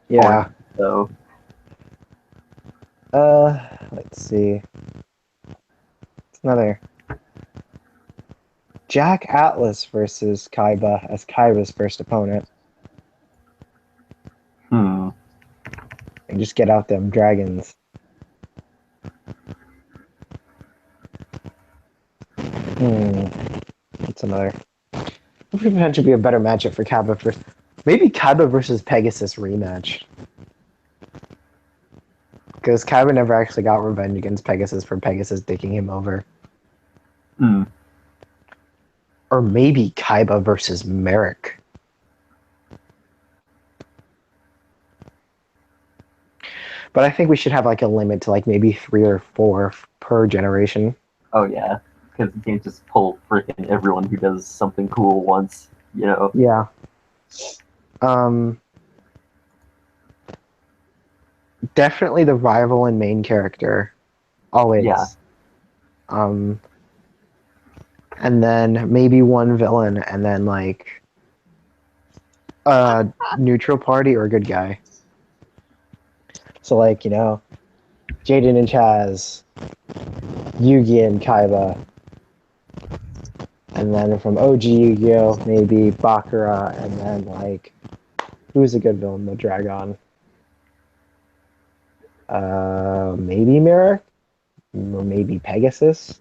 Yeah. So, Let's see. It's another Jack Atlas versus Kaiba as Kaiba's first opponent. hmm. And just get out them dragons. That's another. What could potentially be a better matchup for Kaiba for maybe Kaiba versus Pegasus rematch. Because Kaiba never actually got revenge against Pegasus for Pegasus dicking him over. Hmm. Or maybe Kaiba versus Merrick. But I think we should have like a limit to like maybe 3 or 4 per generation. Oh yeah, because you can't just pull freaking everyone who does something cool once. You know. Yeah. Definitely the rival and main character. Yeah. Always. Um, and then maybe one villain, and then like a neutral party or a good guy. So like, Jaden and Chaz, Yugi and Kaiba, and then from OG Yu-Gi-Oh, maybe Bakura, and then like who's a good villain? The Dragon. Maybe Mirror, or maybe Pegasus.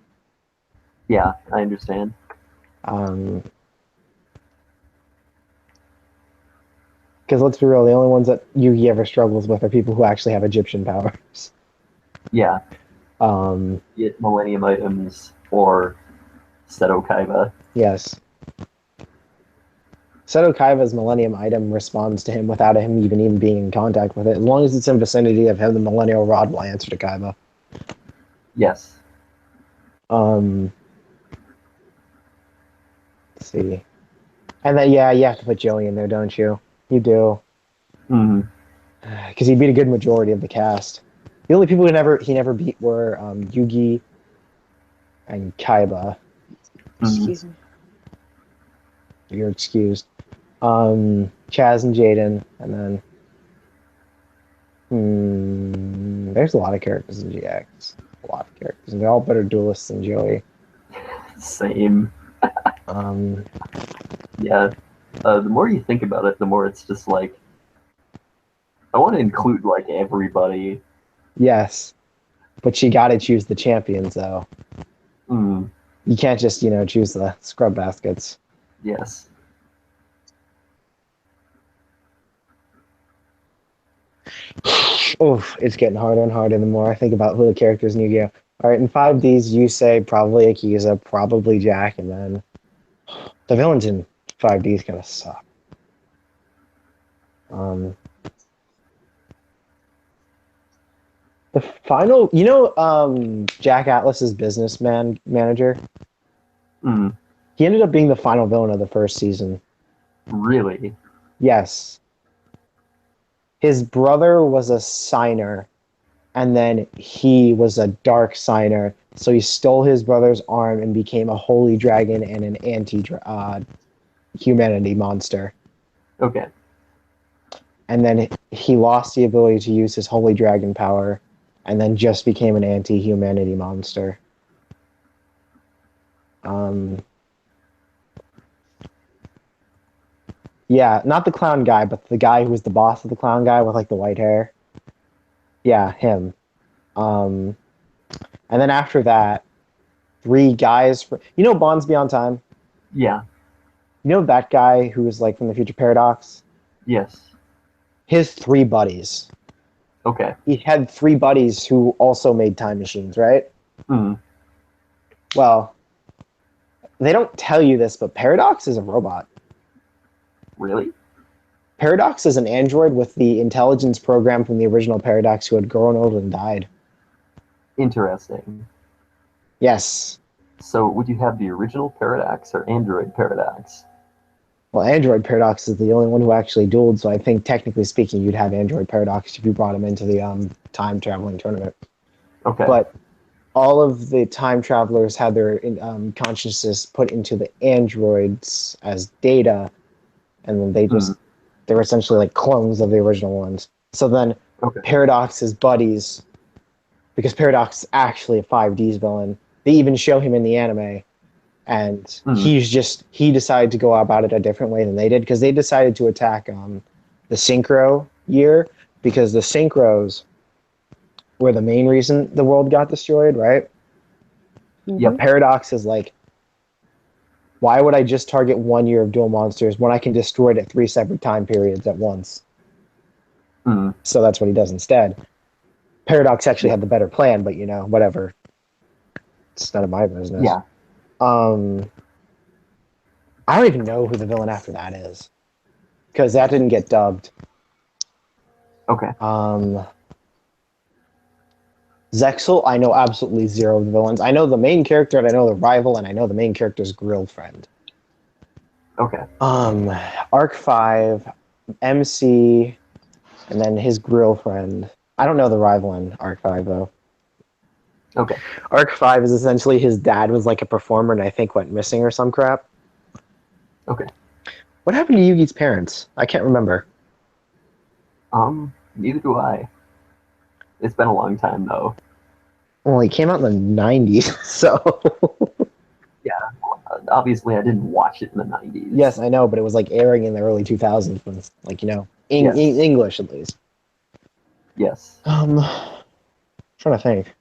Yeah, I understand. Um, because let's be real, the only ones that Yugi ever struggles with are people who actually have Egyptian powers. Yeah, Um, get Millennium items or Seto Kaiba. yes. Seto Kaiba's Millennium item responds to him without him even being in contact with it. As long as it's in vicinity of him, the Millennial Rod will answer to Kaiba. Yes. Um, let's see. And then, yeah, you have to put Joey in there, don't you? You do. Hmm. Because he beat a good majority of the cast. The only people he never beat were Yugi and Kaiba. Hmm. Excuse me. You're excused. Chaz and Jaden, and then there's a lot of characters in GX. A lot of characters, and they're all better duelists than Joey. Same. Um, Yeah. The more you think about it, the more it's just like I want to include like everybody. yes, but you got to choose the champions, though. Mm, You can't just choose the scrub baskets. yes. Oof, it's getting harder and harder the more I think about who the characters in Yu-Gi-Oh. All right, in 5Ds, you say probably Akiza, probably Jack, and then the villains in 5Ds kind of suck. Um, the final, Jack Atlas's businessman manager. Mm, He ended up being the final villain of the first season. really Yes, his brother was a signer, and then he was a dark signer. So he stole his brother's arm and became a holy dragon and an anti-humanity monster. okay. And then he lost the ability to use his holy dragon power, and then just became an anti-humanity monster. Um, yeah, not the clown guy, but the guy who was the boss of the clown guy with like the white hair. Yeah, him. Um, and then after that, three guys. Bonds Beyond Time. Yeah. You know that guy who was like from the Future Paradox. Yes. His three buddies. Okay. He had three buddies who also made time machines, right? Mm, Well, they don't tell you this, but Paradox is a robot. really Paradox is an android with the intelligence program from the original Paradox who had grown old and died. interesting. Yes. So would you have the original Paradox or Android Paradox? Well, Android Paradox is the only one who actually dueled, so I think technically speaking, you'd have Android Paradox if you brought him into the time traveling tournament. Okay. But all of the time travelers had their consciousness put into the androids as data, and then Mm, they were essentially like clones of the original ones. So then okay. Paradox's buddies, because Paradox is actually a 5D's villain, they even show him in the anime, and Mm, he decided to go about it a different way than they did, because they decided to attack the Synchro year, because the Synchros were the main reason the world got destroyed, right? yep. But Paradox is like, why would I just target 1 year of dual monsters when I can destroy it at 3 separate time periods at once? Mm, So that's what he does instead. Paradox actually Yeah. had the better plan, but whatever. It's none of my business. Yeah. Um, I don't even know who the villain after that is because that didn't get dubbed. Okay. Zexel, I know absolutely zero of the villains. I know the main character, and I know the rival, and I know the main character's grill friend. Okay. Arc 5, MC, and then his grill friend. I don't know the rival in Arc 5 though. Okay. Arc 5 is essentially his dad was like a performer and I think went missing or some crap. Okay. What happened to Yugi's parents? I can't remember. Neither do I. It's been a long time though. Well, he came out in the 90s, so. Yeah. Obviously, I didn't watch it in the 90s. Yes, I know, but it was like airing in the early 2000s when, like, Yes. English at least. Yes. Trying to think.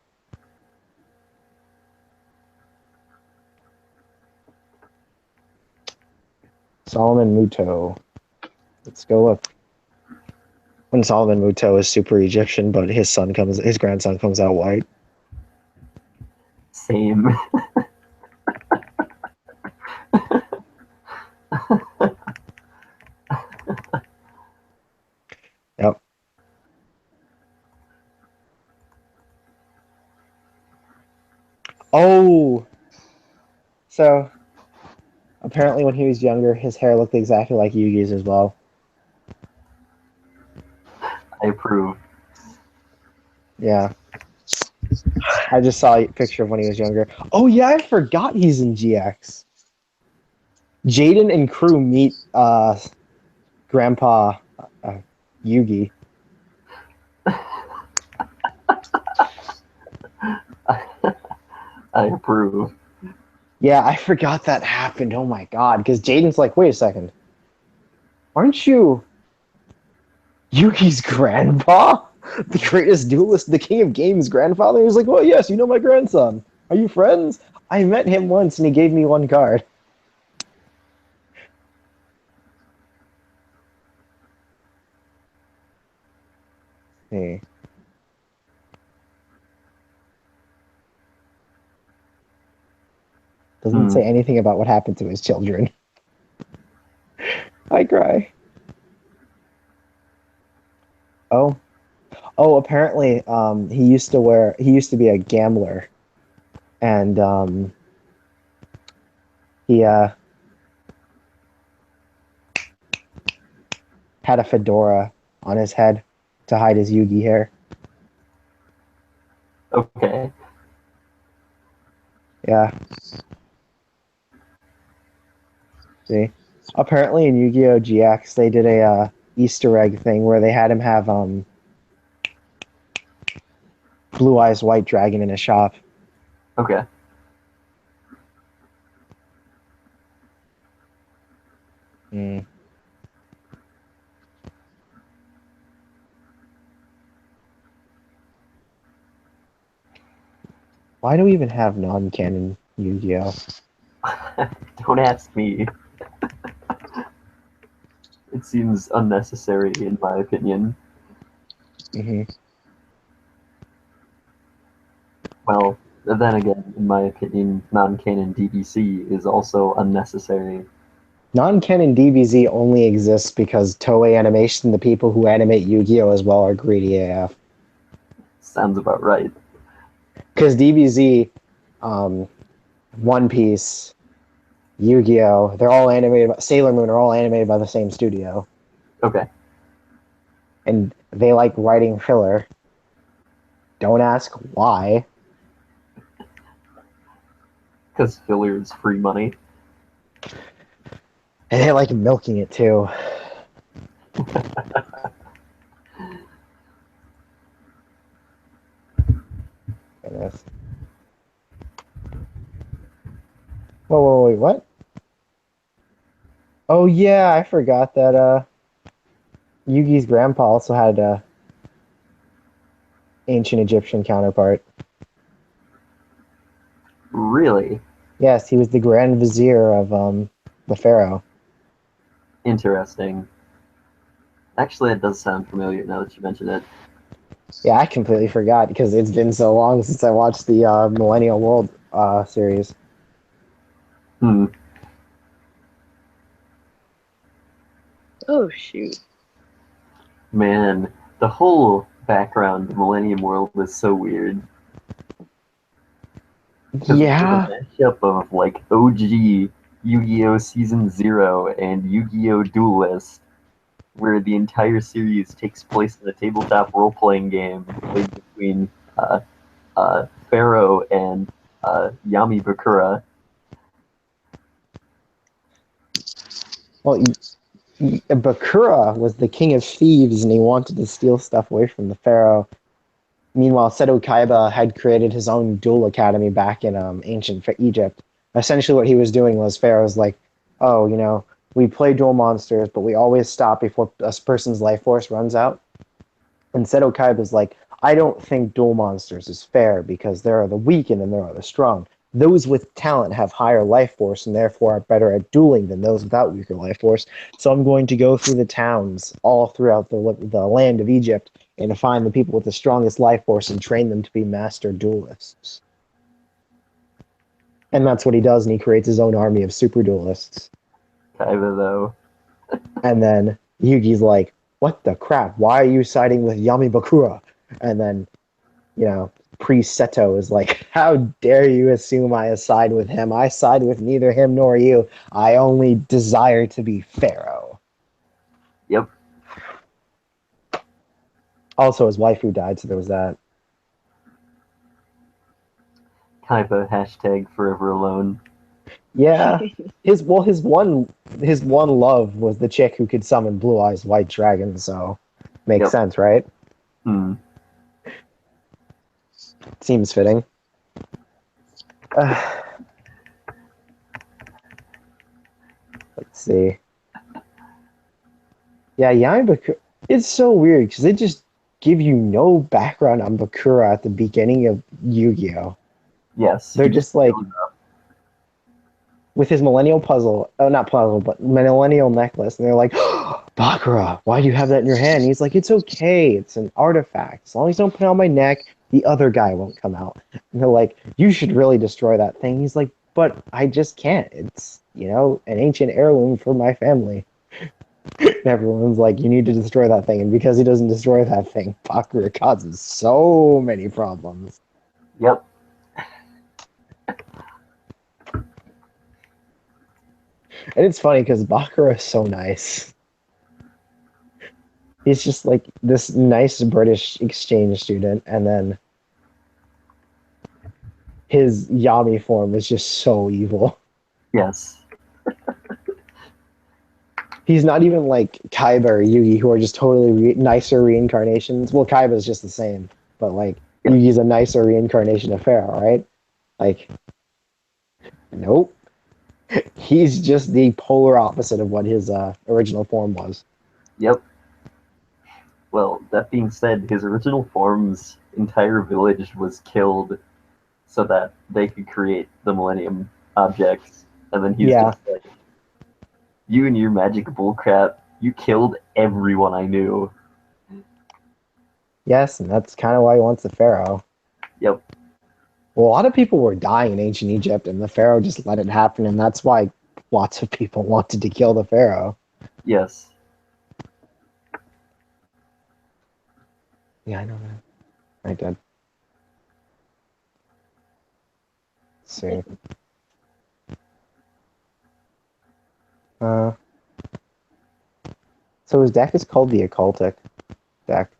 Solomon Muto. Let's go look. When Solomon Muto is super Egyptian, but his grandson comes out white. Same. Yep. Oh, so apparently when he was younger, his hair looked exactly like Yugi's as well. I approve. Yeah. I just saw a picture of when he was younger. Oh yeah, I forgot he's in GX. Jaden and crew meet Grandpa Yugi. I approve. Yeah, I forgot that happened. Oh my god, because Jaden's like, wait a second, aren't you Yugi's grandpa? The greatest duelist, the king of games grandfather? He's like, well, yes, you know my grandson. Are you friends? I met him once and he gave me one card. Hey. Doesn't say anything about what happened to his children. I cry. Oh. Oh, apparently, he used to be a gambler. And he had a fedora on his head to hide his Yugi hair. Okay. Yeah. See? Apparently in Yu-Gi-Oh! GX, they did a Easter egg thing where they had him have Blue Eyes White Dragon in his shop. Okay. Mm. Why do we even have non-canon Yu-Gi-Oh? Don't ask me. It seems unnecessary, in my opinion. Mm-hmm. Well, then again, in my opinion, non-canon DBC is also unnecessary. Non-canon DBZ only exists because Toei Animation, the people who animate Yu-Gi-Oh as well, are greedy AF. Sounds about right. Because DBZ, One Piece, Yu-Gi-Oh, they're all animated by Sailor Moon are all animated by the same studio. Okay. And they like writing filler. Don't ask why. Because filler is free money. And they like milking it too. Goodness. Whoa, wait, what? Oh yeah, I forgot that Yugi's grandpa also had a ancient Egyptian counterpart. Really? Yes, he was the Grand Vizier of the Pharaoh. Interesting. Actually, it does sound familiar now that you mention it. Yeah, I completely forgot because it's been so long since I watched the Millennial World series. Hmm. Oh shoot. Man, the whole background of Millennium World was so weird because it was a Yeah. mashup of like OG Yu-Gi-Oh! Season Zero and Yu-Gi-Oh! Duelist, where the entire series takes place in a tabletop role-playing game played between Pharaoh and Yami Bakura. Well, Bakura was the king of thieves, and he wanted to steal stuff away from the pharaoh. Meanwhile, Seto Kaiba had created his own duel academy back in ancient Egypt. Essentially, what he was doing was Pharaoh's like, "Oh, we play duel monsters, but we always stop before a person's life force runs out." And Seto Kaiba is like, I don't think duel monsters is fair because there are the weak and then there are the strong. Those with talent have higher life force and therefore are better at dueling than those without weaker life force. So I'm going to go through the towns all throughout the land of Egypt and find the people with the strongest life force and train them to be master duelists. And that's what he does, and he creates his own army of super duelists. Kaiba, though. And then Yugi's like, "What the crap? Why are you siding with Yami Bakura?" And then Priest Seto is like, "How dare you assume I side with him? I side with neither him nor you. I only desire to be Pharaoh." Yep, Also, his wife who died, so there was that. Kaiba hashtag forever alone. Yeah, his one love was the chick who could summon Blue Eyes White Dragon. So makes Yep. sense, right? Hmm. Seems fitting. Uh, let's see. Yeah, Yami Bakura. It's so weird because they just give you no background on Bakura at the beginning of Yu-Gi-Oh. Yes, They're he just just like shows up. with his millennial puzzle, oh, not puzzle, but millennial necklace, and they're like, Bakura, why do you have that in your hand? And he's like, it's okay, it's an artifact. As long as I don't put it on my neck, the other guy won't come out. And they're like, you should really destroy that thing. He's like, but I just can't. It's an ancient heirloom for my family. And everyone's like, you need to destroy that thing. And because he doesn't destroy that thing, Bakura causes so many problems. Yep. And it's funny because Bakura is so nice. He's just like this nice British exchange student, and then his Yami form is just so evil. Yes. He's not even like Kaiba or Yugi, who are just totally nicer reincarnations. Well, Kaiba's just the same, but like Yep. Yugi's a nicer reincarnation of Pharaoh, right? Like, nope. He's just the polar opposite of what his original form was. Yep. Well, that being said, his original form's entire village was killed so that they could create the Millennium objects. And then he's Yeah, just like, you and your magic bullcrap, you killed everyone I knew. yes, and that's kind of why he wants the Pharaoh. Yep. Well, a lot of people were dying in ancient Egypt, and the Pharaoh just let it happen, and that's why lots of people wanted to kill the Pharaoh. Yes. Yeah, I know that. I did. Let's see. Uh, so his deck is called the Occultic deck.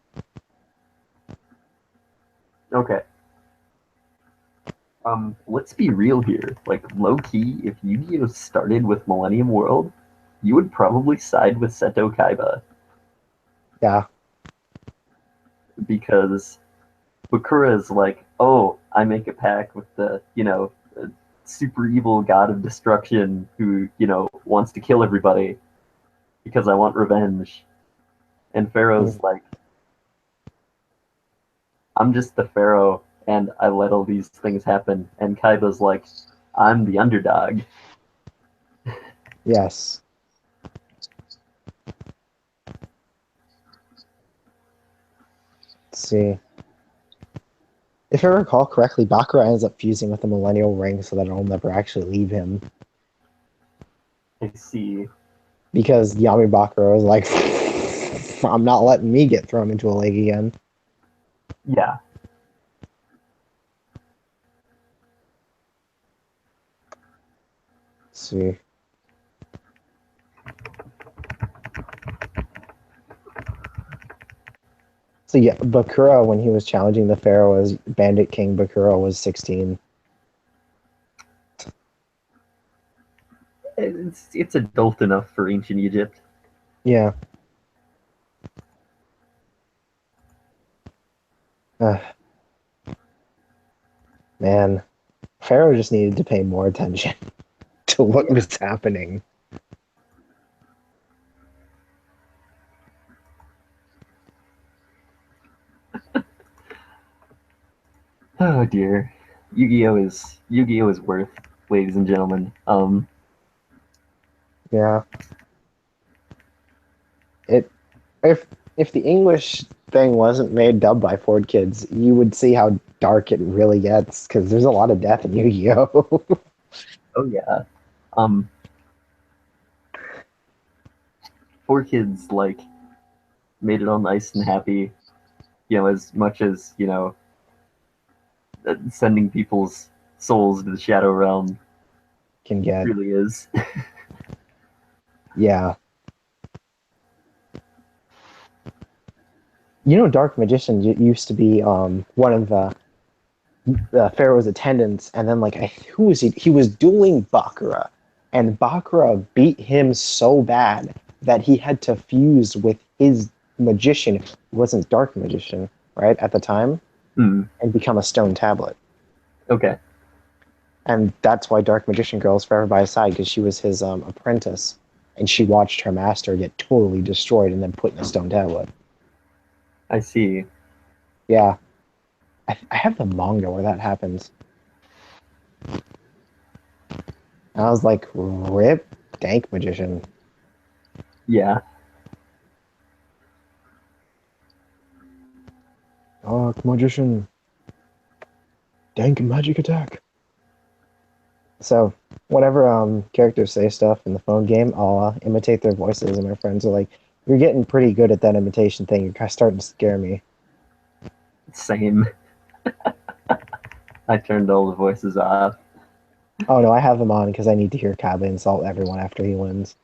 Okay. Let's be real here. Like, low key, if Yu-Gi-Oh started with Millennium World, you would probably side with Seto Kaiba Yeah. because Bakura is like, oh, I make a pact with the, super evil god of destruction who, wants to kill everybody because I want revenge. And Mm. Pharaoh's like, I'm just the Pharaoh and I let all these things happen. And Kaiba's like, I'm the underdog. Yes. see. If I recall correctly, Bakura ends up fusing with the Millennial Ring so that it'll never actually leave him. I see. Because Yami Bakura was like, I'm not letting me get thrown into a lake again. Yeah. Let's see. So yeah, Bakura, when he was challenging the Pharaoh as Bandit King Bakura, was 16. It's adult enough for ancient Egypt. Yeah. Uh, man, Pharaoh just needed to pay more attention to what Yeah. was happening. Oh dear. Yu-Gi-Oh is worth, ladies and gentlemen. Yeah. It if the English thing wasn't made dubbed by Ford kids, you would see how dark it really gets because there's a lot of death in Yu-Gi-Oh. Oh yeah. Um, 4 Kids like made it all nice and happy. As much as sending people's souls to the Shadow Realm Can get. really is. Yeah. Dark Magician used to be one of the Pharaoh's attendants, and then who was he? He was dueling Bakura, and Bakura beat him so bad that he had to fuse with his magician, who wasn't Dark Magician, right, at the time, Hmm. and become a stone tablet. Okay. And that's why Dark Magician Girl is forever by his side, because she was his apprentice, and she watched her master get totally destroyed and then put in a stone tablet. I see. Yeah, I have the manga where that happens. And I was like, rip Dank Magician. Yeah. Dark Magician. Dank Magic Attack. So, whenever characters say stuff in the phone game, I'll imitate their voices, and my friends are like, "You're getting pretty good at that imitation thing. You're starting to scare me." Same. I turned all the voices off. Oh no, I have them on because I need to hear Kaba insult everyone after he wins.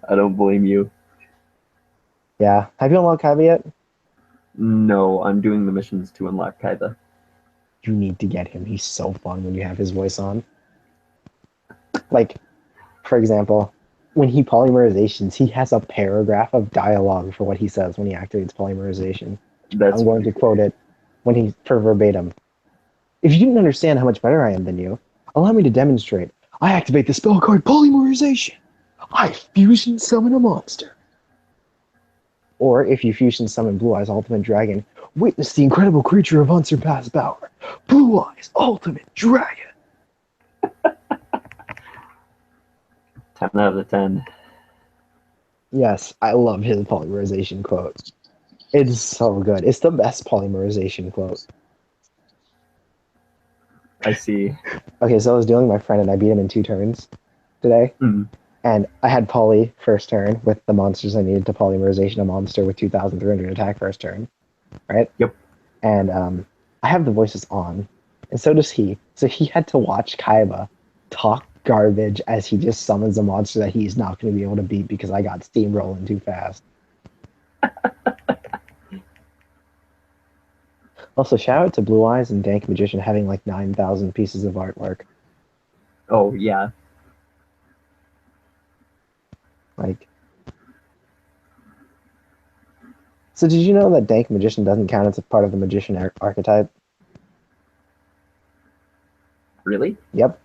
I don't blame you. Yeah, have you unlocked Kaba yet? No, I'm doing the missions to unlock Kaiba. You need to get him. He's so fun when you have his voice on. Like, for example, when he polymerizations, he has a paragraph of dialogue for what he says when he activates polymerization. That's I'm going pretty to cool. quote it when he for verbatim. If you didn't understand how much better I am than you, allow me to demonstrate. I activate the spell card Polymerization. I fusion summon a monster. Or if you fusion summon Blue Eyes Ultimate Dragon, witness the incredible creature of unsurpassed power, Blue Eyes Ultimate Dragon. 10 out of 10. Yes, I love his polymerization quote. It's so good. It's the best polymerization quote. I see. Okay, so I was dealing with my friend and I beat him in 2 turns today. Hmm. And I had poly first turn with the monsters I needed to polymerization a monster with 2,300 attack first turn, right? Yep. And I have the voices on, and so does he. So he had to watch Kaiba talk garbage as he just summons a monster that he's not going to be able to beat because I got steamrolling too fast. Also, shout out to Blue Eyes and Dank Magician having like 9,000 pieces of artwork. Oh, yeah. Like, so did you know that Dank Magician doesn't count as a part of the magician archetype? Really? Yep,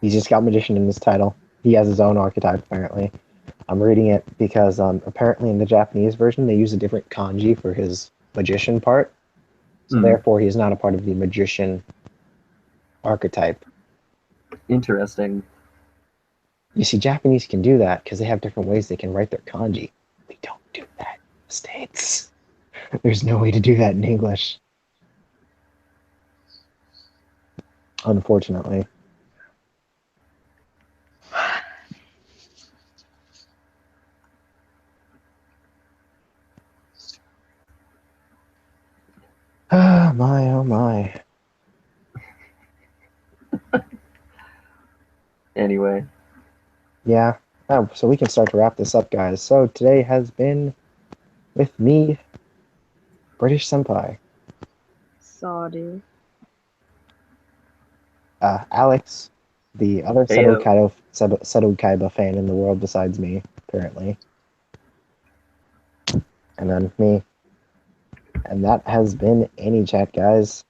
he's just got magician in his title. He has his own archetype apparently. I'm reading it because apparently in the Japanese version they use a different kanji for his magician part, so Hmm. therefore he's not a part of the magician archetype. Interesting. You see, Japanese can do that because they have different ways they can write their kanji. We don't do that in the States. There's no way to do that in English. Unfortunately. Ah, my, oh my. Anyway, Yeah. Oh, so we can start to wrap this up, guys. So today has been with me, British Senpai, Sorry. Alex, the other Heyo. Seto Kaiba fan in the world besides me, apparently, and then me. And that has been Anichat, guys.